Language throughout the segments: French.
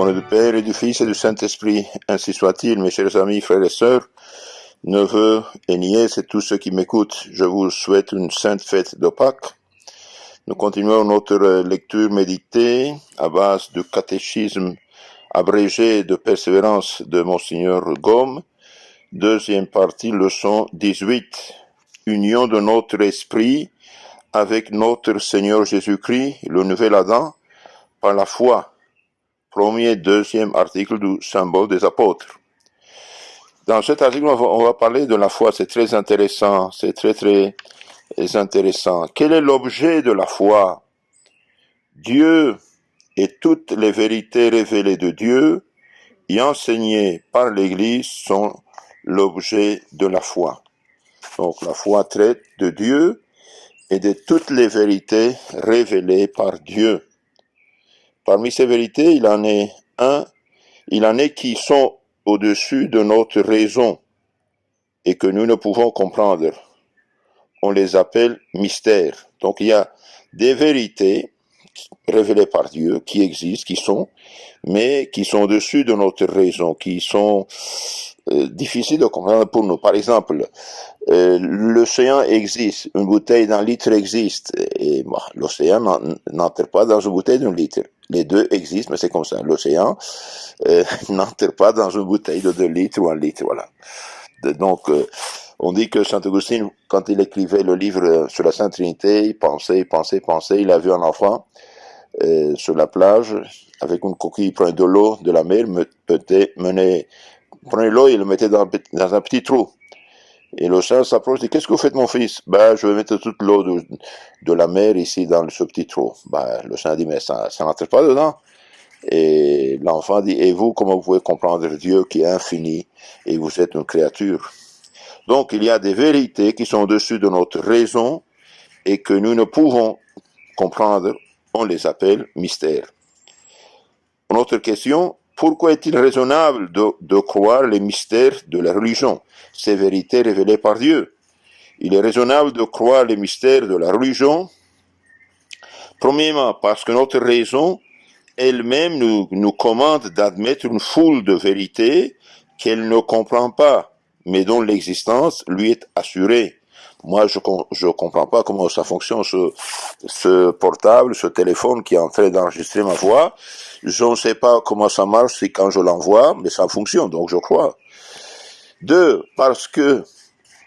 nom du Père et du Fils et du Saint-Esprit, ainsi soit-il, mes chers amis, frères et sœurs, neveux et nièces et tous ceux qui m'écoutent, je vous souhaite une sainte fête de Pâques. Nous continuons notre lecture méditée à base du catéchisme abrégé de persévérance de Monseigneur Gaume. Deuxième partie, leçon 18. Union de notre esprit avec notre Seigneur Jésus-Christ, le nouvel Adam, par la foi. Premier, deuxième article du symbole des apôtres. Dans cet article, on va parler de la foi. C'est très intéressant. C'est très intéressant. Quel est l'objet de la foi? Dieu et toutes les vérités révélées de Dieu et enseignées par l'Église sont l'objet de la foi. Donc la foi traite de Dieu et de toutes les vérités révélées par Dieu. Parmi ces vérités, il en est qui sont au-dessus de notre raison et que nous ne pouvons comprendre. On les appelle mystères. Donc il y a des vérités révélées par Dieu qui existent, mais qui sont au-dessus de notre raison, qui sont difficiles de comprendre pour nous. Par exemple, l'océan existe, une bouteille d'un litre existe, et l'océan n'entre pas dans une bouteille d'un litre. Les deux existent, mais c'est comme ça. L'océan n'entre pas dans une bouteille de 2 litres ou 1 litre, voilà. Donc, on dit que Saint Augustin, quand il écrivait le livre sur la Sainte Trinité, il pensait, il a vu un enfant sur la plage, avec une coquille, il prenait de l'eau de la mer, prenait l'eau et le mettait dans un petit trou. Et le saint s'approche et dit, qu'est-ce que vous faites mon fils? Je vais mettre toute l'eau de la mer ici dans ce petit trou. Le saint dit, mais ça n'entre pas dedans. Et l'enfant dit, et vous, comment vous pouvez comprendre Dieu qui est infini et vous êtes une créature? Donc il y a des vérités qui sont au-dessus de notre raison et que nous ne pouvons comprendre, on les appelle mystères. Une autre question, pourquoi est-il raisonnable de croire les mystères de la religion, ces vérités révélées par Dieu? Il est raisonnable de croire les mystères de la religion, premièrement parce que notre raison elle-même nous commande d'admettre une foule de vérités qu'elle ne comprend pas, mais dont l'existence lui est assurée. Moi, je comprends pas comment ça fonctionne, ce portable, ce téléphone qui est en train d'enregistrer ma voix. Je ne sais pas comment ça marche, c'est quand je l'envoie, mais ça fonctionne, donc je crois. 2, parce que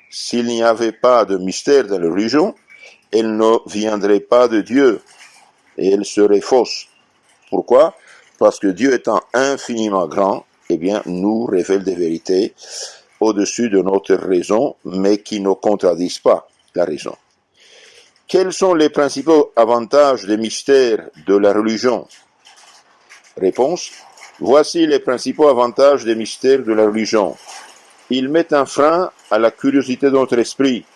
s'il n'y avait pas de mystère dans la religion, elle ne viendrait pas de Dieu et elle serait fausse. Pourquoi? Parce que Dieu étant infiniment grand, nous révèle des vérités au-dessus de notre raison, mais qui ne contredisent pas la raison. Quels sont les principaux avantages des mystères de la religion? Réponse. Voici les principaux avantages des mystères de la religion. Ils mettent un frein à la curiosité de notre esprit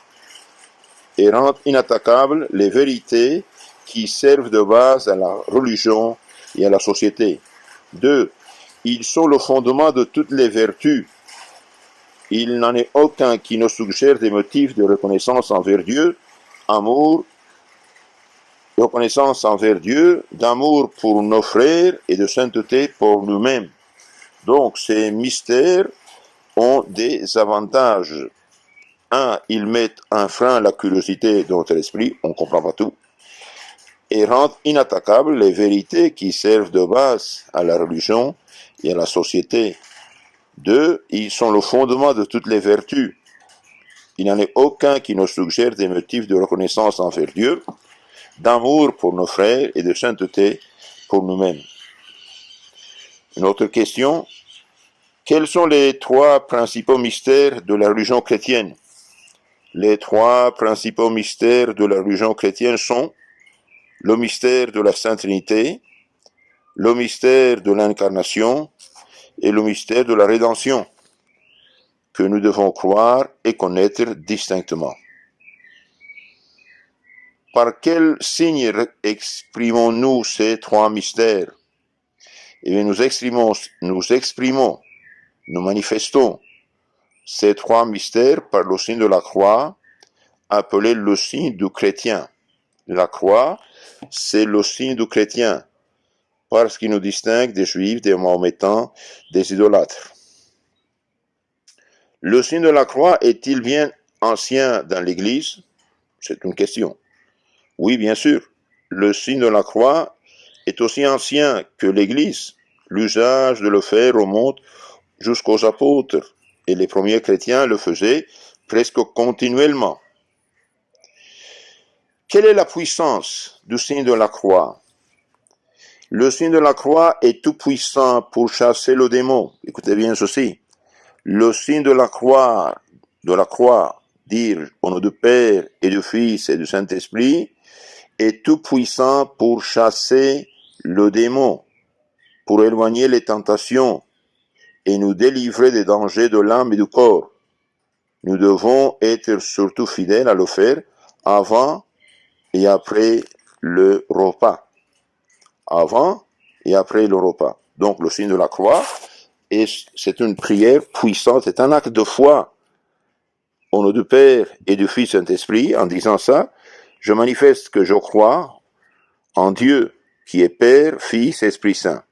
et rendent inattaquables les vérités qui servent de base à la religion et à la société. 2. Ils sont le fondement de toutes les vertus. Il n'en est aucun qui ne suggère des motifs de reconnaissance envers Dieu, reconnaissance envers Dieu, d'amour pour nos frères et de sainteté pour nous-mêmes. Donc ces mystères ont des avantages. 1. Ils mettent un frein à la curiosité de notre esprit, on ne comprend pas tout, et rendent inattaquables les vérités qui servent de base à la religion et à la société. 2. Ils sont le fondement de toutes les vertus. Il n'en est aucun qui ne suggère des motifs de reconnaissance envers Dieu, d'amour pour nos frères et de sainteté pour nous-mêmes. Une autre question, quels sont les 3 principaux mystères de la religion chrétienne? Les 3 principaux mystères de la religion chrétienne sont le mystère de la Sainte Trinité, le mystère de l'incarnation et le mystère de la rédemption, que nous devons croire et connaître distinctement. Par quel signe exprimons-nous ces 3 mystères? Nous manifestons ces 3 mystères par le signe de la croix, appelé le signe du chrétien. La croix, c'est le signe du chrétien. parce qu'il nous distingue des Juifs, des Mahométans, des idolâtres. Le signe de la croix est-il bien ancien dans l'Église? C'est une question. Oui, bien sûr. Le signe de la croix est aussi ancien que l'Église. L'usage de le faire remonte jusqu'aux apôtres, et les premiers chrétiens le faisaient presque continuellement. Quelle est la puissance du signe de la croix? Le signe de la croix est tout puissant pour chasser le démon. Écoutez bien ceci. Le signe de la croix, dire au nom du Père et du Fils et du Saint-Esprit, est tout puissant pour chasser le démon, pour éloigner les tentations et nous délivrer des dangers de l'âme et du corps. Nous devons être surtout fidèles à le faire avant et après le repas. Avant et après le repas. Donc le signe de la croix, c'est une prière puissante, c'est un acte de foi au nom du Père et du Fils Saint-Esprit. En disant ça, je manifeste que je crois en Dieu qui est Père, Fils, Esprit Saint.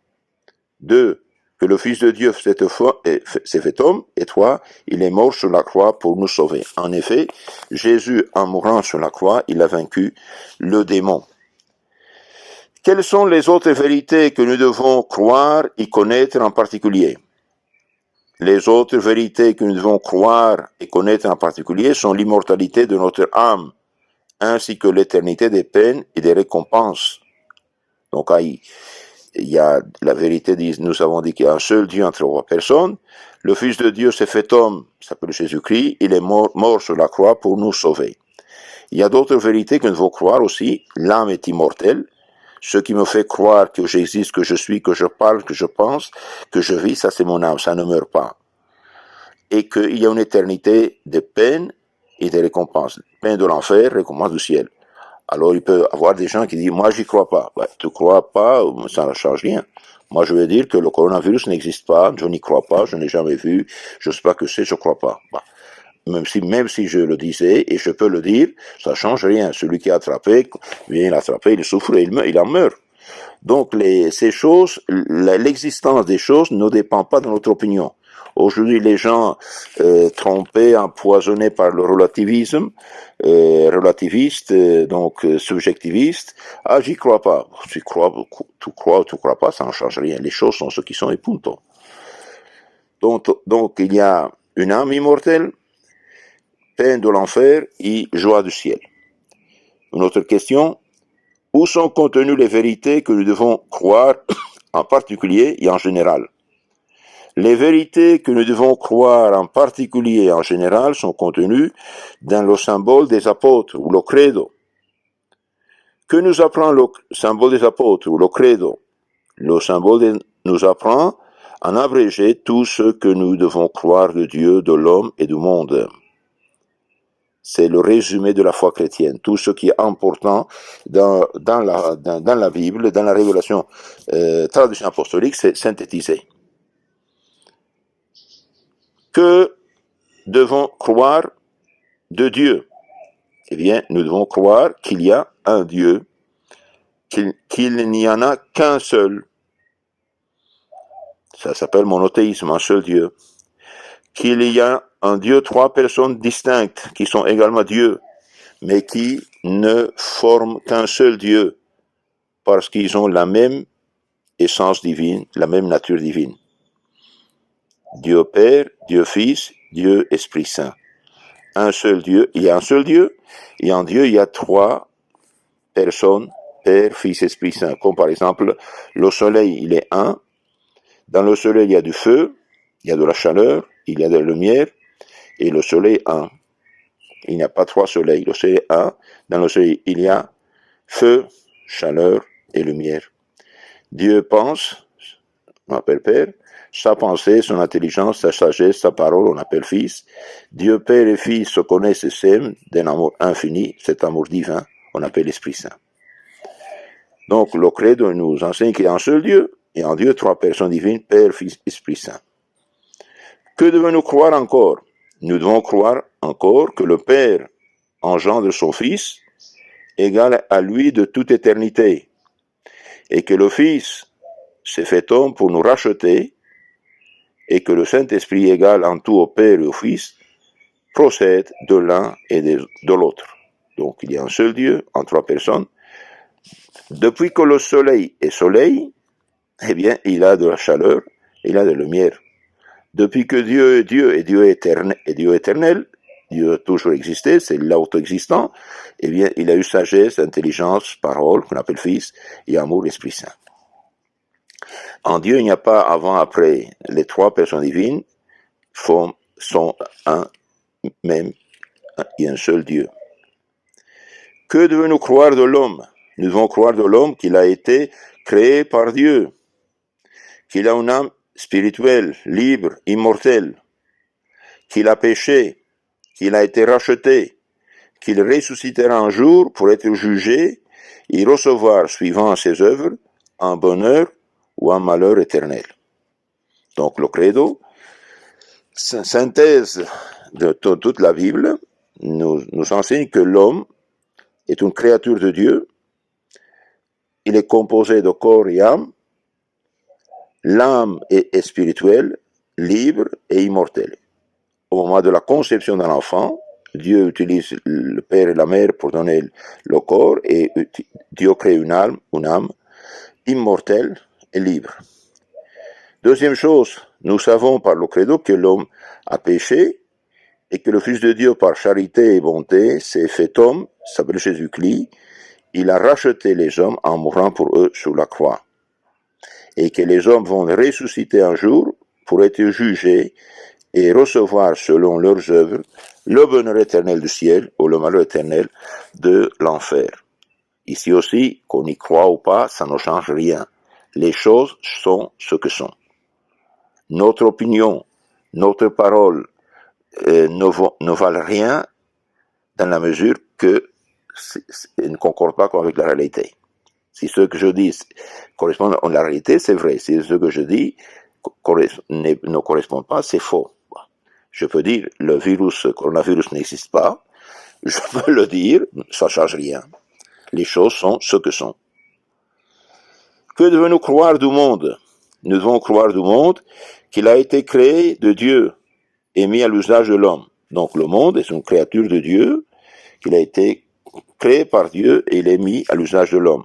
2. Que le Fils de Dieu s'est fait homme, et 3. Il est mort sur la croix pour nous sauver. En effet, Jésus, en mourant sur la croix, il a vaincu le démon. Quelles sont les autres vérités que nous devons croire et connaître en particulier? Les autres vérités que nous devons croire et connaître en particulier sont l'immortalité de notre âme, ainsi que l'éternité des peines et des récompenses. Donc, il y a la vérité, nous avons dit qu'il y a un seul Dieu entre trois personnes. Le Fils de Dieu s'est fait homme, s'appelle Jésus-Christ, il est mort sur la croix pour nous sauver. Il y a d'autres vérités que nous devons croire aussi. L'âme est immortelle. Ce qui me fait croire que j'existe, que je suis, que je parle, que je pense, que je vis, ça c'est mon âme, ça ne meurt pas. Et qu'il y a une éternité de peine et de récompenses. Peine de l'enfer, récompense du ciel. Alors il peut y avoir des gens qui disent, moi j'y crois pas. Ben, tu crois pas, ça ne change rien. Moi je veux dire que le coronavirus n'existe pas, je n'y crois pas, je n'ai jamais vu, je ne sais pas que c'est, je crois pas. Ben, même si je le disais, et je peux le dire, ça change rien. Celui qui est attrapé, vient l'attraper, il souffre, il en meurt. Donc, ces choses, l'existence des choses ne dépend pas de notre opinion. Aujourd'hui, les gens trompés, empoisonnés par le relativisme, relativiste, donc subjectiviste, ah, j'y crois pas. Tu crois ou tu crois pas, ça ne change rien. Les choses sont ce qui sont et punto. Donc, il y a une âme immortelle, peine de l'enfer et joie du ciel. Une autre question, où sont contenues les vérités que nous devons croire en particulier et en général? Les vérités que nous devons croire en particulier et en général sont contenues dans le symbole des apôtres ou le credo. Que nous apprend le symbole des apôtres ou le credo? Le symbole nous apprend en abrégé tout ce que nous devons croire de Dieu, de l'homme et du monde. C'est le résumé de la foi chrétienne. Tout ce qui est important dans la Bible, dans la révélation traduction apostolique, c'est synthétisé. Que devons croire de Dieu? Eh bien, nous devons croire qu'il y a un Dieu, qu'il n'y en a qu'un seul. Ça s'appelle monothéisme, un seul Dieu. Qu'il y a un Dieu, trois personnes distinctes, qui sont également Dieu, mais qui ne forment qu'un seul Dieu, parce qu'ils ont la même essence divine, la même nature divine. Dieu Père, Dieu Fils, Dieu Esprit Saint. Un seul Dieu, il y a un seul Dieu, et en Dieu il y a trois personnes, Père, Fils, Esprit Saint. Comme par exemple, le soleil, il est un. Dans le soleil, il y a du feu, il y a de la chaleur, il y a de la lumière, et le soleil est un. Il n'y a pas trois soleils, le soleil est un. Dans le soleil, il y a feu, chaleur et lumière. Dieu pense, on appelle Père, sa pensée, son intelligence, sa sagesse, sa parole, on appelle Fils. Dieu Père et Fils se connaissent et s'aiment d'un amour infini, cet amour divin, on appelle Esprit Saint. Donc le credo nous enseigne qu'il y a un seul Dieu, et en Dieu trois personnes divines, Père, Fils, Esprit Saint. Que devons-nous croire encore? Nous devons croire encore que le Père engendre son Fils, égal à lui de toute éternité, et que le Fils s'est fait homme pour nous racheter et que le Saint-Esprit égal en tout au Père et au Fils procède de l'un et de l'autre. Donc il y a un seul Dieu en trois personnes. Depuis que le soleil est soleil, eh bien il a de la chaleur, il a de la lumière. Depuis que Dieu est Dieu et Dieu éternel, Dieu a toujours existé, c'est l'auto-existant, eh bien il a eu sagesse, intelligence, parole, qu'on appelle Fils, et amour, Esprit Saint. En Dieu, il n'y a pas avant, après. Les trois personnes divines sont un même, il y a un seul Dieu. Que devons-nous croire de l'homme? Nous devons croire de l'homme qu'il a été créé par Dieu, qu'il a une âme spirituelle, libre, immortelle, qu'il a péché, qu'il a été racheté, qu'il ressuscitera un jour pour être jugé et recevoir, suivant ses œuvres, un bonheur ou un malheur éternel. Donc le credo, synthèse de toute la Bible, nous enseigne que l'homme est une créature de Dieu. Il est composé de corps et âme. L'âme est spirituelle, libre et immortelle. Au moment de la conception d'un enfant, Dieu utilise le père et la mère pour donner le corps et Dieu crée une âme immortelle et libre. Deuxième chose, nous savons par le credo que l'homme a péché et que le Fils de Dieu, par charité et bonté, s'est fait homme, s'appelle Jésus-Christ. Il a racheté les hommes en mourant pour eux sur la croix. Et que les hommes vont ressusciter un jour pour être jugés et recevoir selon leurs œuvres le bonheur éternel du ciel ou le malheur éternel de l'enfer. Ici aussi, qu'on y croit ou pas, ça ne change rien. Les choses sont ce que sont. Notre opinion, notre parole ne valent rien dans la mesure que ne concorde pas avec la réalité. Si ce que je dis correspond à la réalité, c'est vrai. Si ce que je dis ne correspond pas, c'est faux. Je peux dire le coronavirus n'existe pas. Je peux le dire, ça ne change rien. Les choses sont ce que sont. Que devons-nous croire du monde? Nous devons croire du monde qu'il a été créé de Dieu et mis à l'usage de l'homme. Donc le monde est une créature de Dieu, qu'il a été créé par Dieu et il est mis à l'usage de l'homme.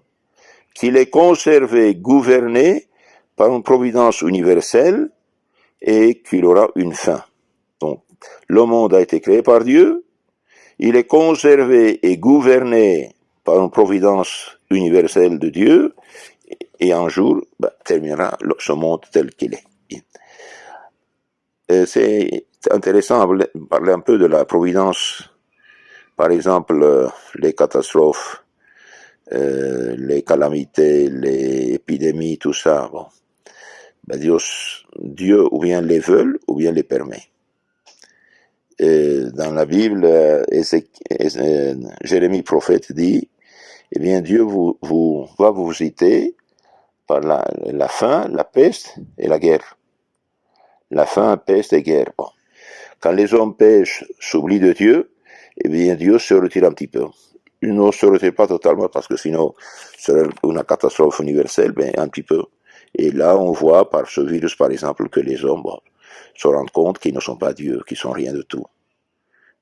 Qu'il est conservé, gouverné par une providence universelle et qu'il aura une fin. Donc, le monde a été créé par Dieu, il est conservé et gouverné par une providence universelle de Dieu, et un jour terminera ce monde tel qu'il est. C'est intéressant de parler un peu de la providence, par exemple les catastrophes, les calamités, les épidémies, tout ça. Bon. Dieu ou bien les veut ou bien les permet. Dans la Bible, Jérémie prophète dit, eh bien Dieu va vous visiter par la faim, la peste et la guerre. La faim, peste et guerre. Bon. Quand les hommes pêchent, s'oublient de Dieu, eh bien Dieu se retire un petit peu. Il ne se retire pas totalement parce que sinon, ce serait une catastrophe universelle, mais un petit peu. Et là, on voit par ce virus, par exemple, que les hommes se rendent compte qu'ils ne sont pas Dieu, qu'ils sont rien de tout.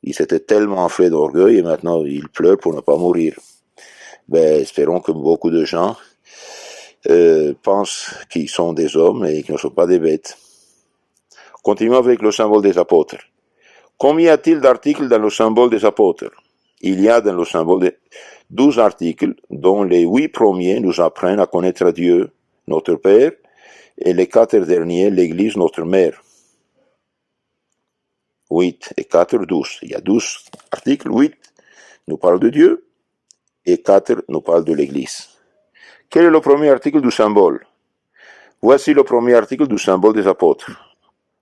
Ils s'étaient tellement enflés d'orgueil et maintenant ils pleurent pour ne pas mourir. Espérons que beaucoup de gens pensent qu'ils sont des hommes et qu'ils ne sont pas des bêtes. Continuons avec le symbole des apôtres. Combien y a-t-il d'articles dans le symbole des apôtres? Il y a dans le symbole 12 articles, dont les 8 premiers nous apprennent à connaître Dieu, notre Père, et les 4 derniers, l'Église, notre Mère. 8 et 4, 12. Il y a 12 articles, 8 nous parlent de Dieu, et 4 nous parlent de l'Église. Quel est le premier article du symbole? Voici le premier article du symbole des apôtres.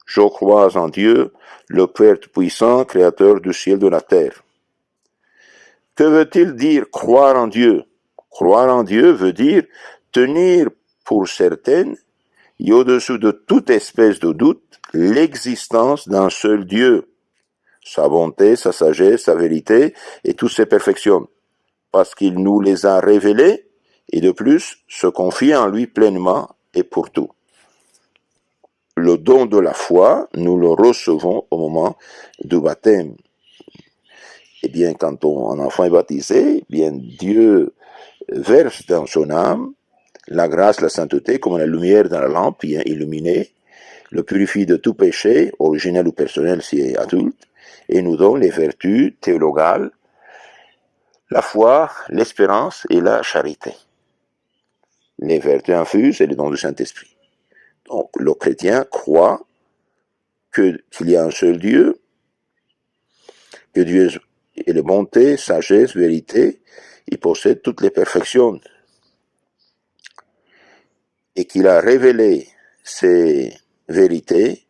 Je crois en Dieu, le Père puissant, créateur du ciel et de la terre. Que veut-il dire croire en Dieu? Croire en Dieu veut dire tenir pour certaine, et au-dessus de toute espèce de doute, l'existence d'un seul Dieu, sa bonté, sa sagesse, sa vérité et toutes ses perfections, parce qu'il nous les a révélées et de plus se confier en lui pleinement et pour tout. Le don de la foi, nous le recevons au moment du baptême. Eh bien, quand un enfant est baptisé, eh bien, Dieu verse dans son âme la grâce, la sainteté, comme la lumière dans la lampe, bien illuminée, le purifie de tout péché, originel ou personnel si est adulte, et nous donne les vertus théologales, la foi, l'espérance et la charité. Les vertus infuses et les dons du Saint-Esprit. Donc, le chrétien croit qu'il y a un seul Dieu, que Dieu est la bonté, sagesse, vérité, il possède toutes les perfections, et qu'il a révélé ces vérités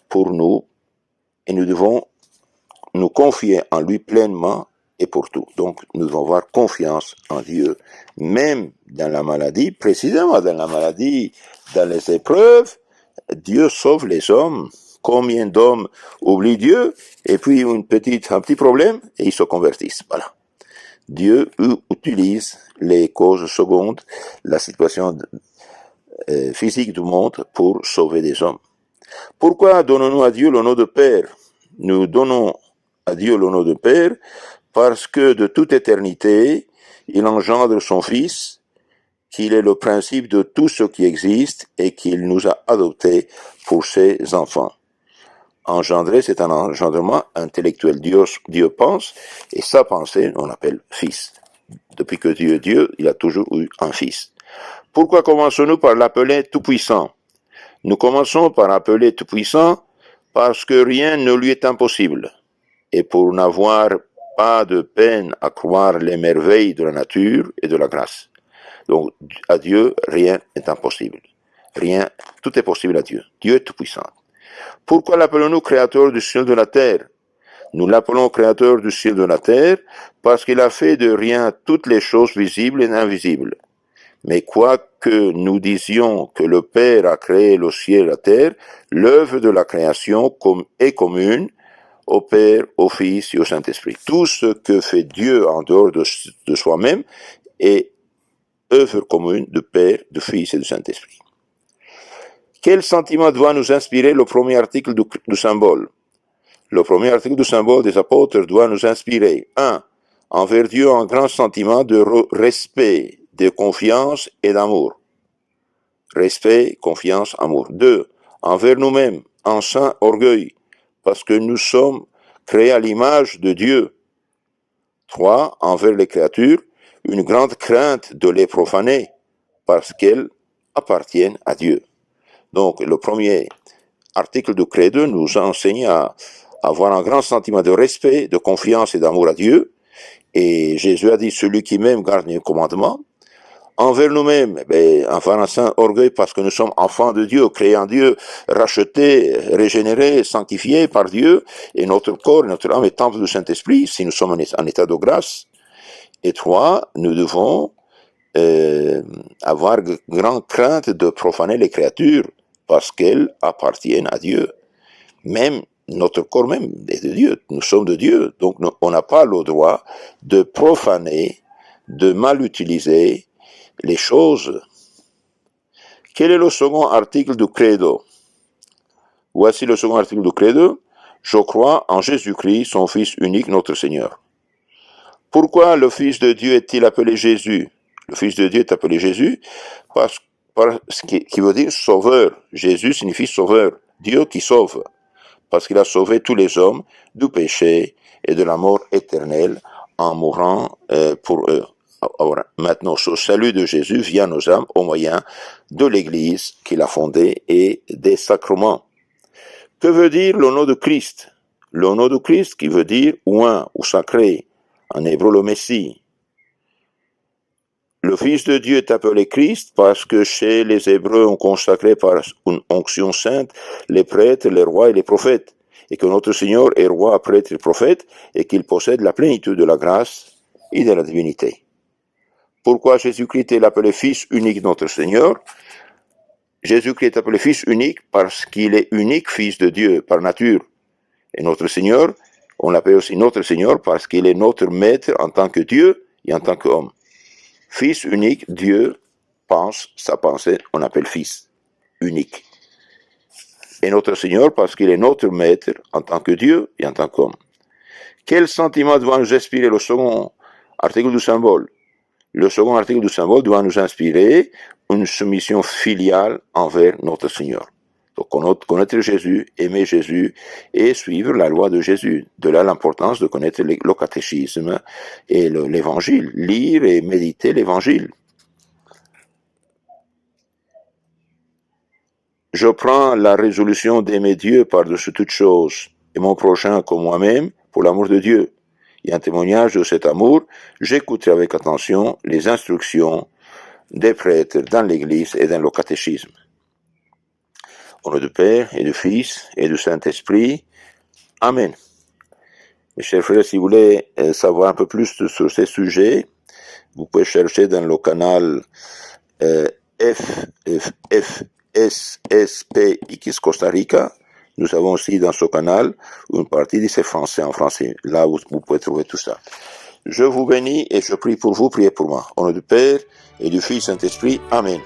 pour nous, et nous devons nous confier en lui pleinement et pour tout. Donc, nous devons avoir confiance en Dieu, même dans la maladie, précisément dans la maladie, dans les épreuves, Dieu sauve les hommes. Combien d'hommes oublient Dieu, et puis un petit problème, et ils se convertissent. Voilà. Dieu utilise les causes secondes, la situation physique du monde pour sauver des hommes. Pourquoi donnons-nous à Dieu le nom de Père? Nous donnons à Dieu le nom de Père parce que de toute éternité, il engendre son Fils, qu'il est le principe de tout ce qui existe et qu'il nous a adoptés pour ses enfants. Engendrer, c'est un engendrement intellectuel. Dieu pense, et sa pensée, on l'appelle Fils. Depuis que Dieu est Dieu, il a toujours eu un Fils. Pourquoi commençons-nous par l'appeler Tout-Puissant? Nous commençons par appeler Tout-Puissant parce que rien ne lui est impossible. Et pour n'avoir pas de peine à croire les merveilles de la nature et de la grâce. Donc, à Dieu, rien n'est impossible. Rien, tout est possible à Dieu. Dieu est Tout-Puissant. Pourquoi l'appelons-nous Créateur du ciel et de la terre? Nous l'appelons Créateur du ciel et de la terre parce qu'il a fait de rien toutes les choses visibles et invisibles. Mais quoique nous disions que le Père a créé le ciel et la terre, l'œuvre de la création est commune au Père, au Fils et au Saint-Esprit. Tout ce que fait Dieu en dehors de soi-même est œuvre commune du Père, du Fils et du Saint-Esprit. Quel sentiment doit nous inspirer le premier article du symbole? Le premier article du symbole des apôtres doit nous inspirer 1. Envers Dieu un grand sentiment de respect, de confiance et d'amour. Respect, confiance, amour. 2. Envers nous-mêmes un saint orgueil, parce que nous sommes créés à l'image de Dieu. 3. Envers les créatures, une grande crainte de les profaner, parce qu'elles appartiennent à Dieu. Donc, le premier article du Credo nous enseigne à avoir un grand sentiment de respect, de confiance et d'amour à Dieu. Et Jésus a dit, celui qui m'aime garde mes commandements. Envers nous-mêmes, avoir un saint orgueil parce que nous sommes enfants de Dieu, créés en Dieu, rachetés, régénérés, sanctifiés par Dieu, et notre corps, notre âme est temple du Saint-Esprit, si nous sommes en état de grâce. Et 3, nous devons avoir grande crainte de profaner les créatures, parce qu'elles appartiennent à Dieu. Même notre corps même est de Dieu, nous sommes de Dieu, donc on n'a pas le droit de profaner, de mal utiliser les choses. Quel est le second article du Credo? Voici le second article du Credo. Je crois en Jésus-Christ, son Fils unique, notre Seigneur. Pourquoi le Fils de Dieu est-il appelé Jésus? Le Fils de Dieu est appelé Jésus parce qui veut dire sauveur. Jésus signifie sauveur, Dieu qui sauve, parce qu'il a sauvé tous les hommes du péché et de la mort éternelle en mourant pour eux. Alors, maintenant, ce salut de Jésus vient à nos âmes au moyen de l'Église qu'il a fondée et des sacrements. Que veut dire le nom de Christ? Le nom de Christ qui veut dire oint ou sacré, en hébreu le Messie. Le Fils de Dieu est appelé Christ parce que chez les Hébreux on consacrait par une onction sainte les prêtres, les rois et les prophètes, et que notre Seigneur est roi, prêtre et prophète, et qu'il possède la plénitude de la grâce et de la divinité. Pourquoi Jésus-Christ est appelé Fils unique notre Seigneur? Jésus-Christ est appelé Fils unique parce qu'il est unique Fils de Dieu par nature. Et notre Seigneur, on l'appelle aussi notre Seigneur parce qu'il est notre Maître en tant que Dieu et en tant qu'homme. Fils unique, Dieu, pense, sa pensée, on appelle Fils, unique. Et notre Seigneur, parce qu'il est notre Maître en tant que Dieu et en tant qu'homme. Quel sentiment doit nous inspirer le second article du symbole? Le second article du symbole doit nous inspirer une soumission filiale envers notre Seigneur. Donc connaître Jésus, aimer Jésus et suivre la loi de Jésus. De là l'importance de connaître le catéchisme et l'évangile, lire et méditer l'évangile. Je prends la résolution d'aimer Dieu par-dessus toute chose et mon prochain comme moi-même pour l'amour de Dieu. Et en témoignage de cet amour, j'écouterai avec attention les instructions des prêtres dans l'Église et dans le catéchisme. Au nom du Père et du Fils et du Saint-Esprit. Amen. Mes chers frères, si vous voulez savoir un peu plus sur ces sujets, vous pouvez chercher dans le canal FSSPX Costa Rica. Nous avons aussi dans ce canal une partie de ces français en français. Là où vous pouvez trouver tout ça. Je vous bénis et je prie pour vous, priez pour moi. Au nom du Père et du Fils et du Saint-Esprit. Amen.